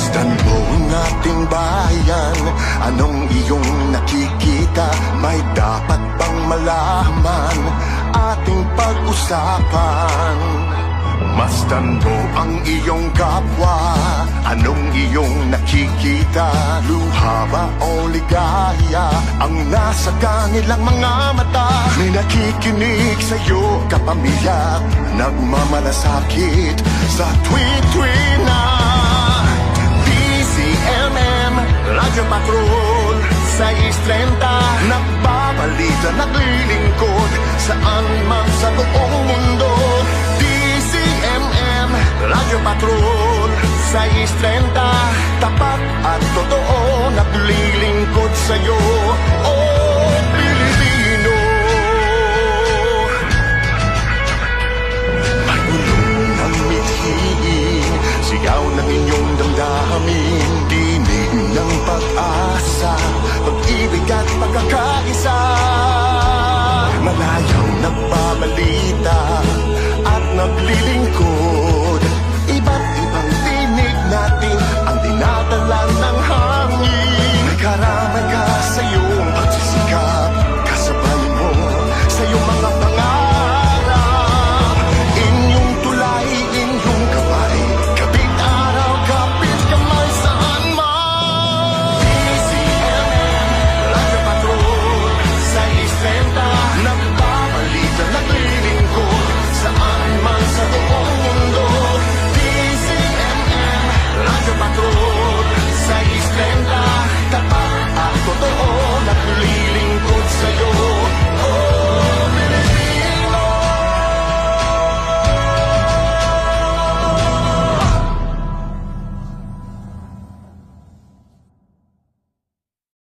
Masdan mo ang ating bayan, anong iyong nakikita? May dapat bang malaman ating pag-usapan? Masdan mo ang iyong kapwa, anong iyong nakikita? Luha ba o ligaya ang nasa kanilang mga mata? May nakikinig sa'yo, kapamilya, nagmamalasakit sa tuwi-tuwi na. DZMM, Radyo Patrol, 6:30, nagbabalita, naglilingkod saan man sa buong mundo. DZMM, Radyo Patrol, 6:30, tapat at totoo, naglilingkod sa'yo, oh Pilipino. Pagulong ng mithiin, sigaw ng inyong damdamin, dinig ng pag-asa, pag-ibig at pagkakaroon.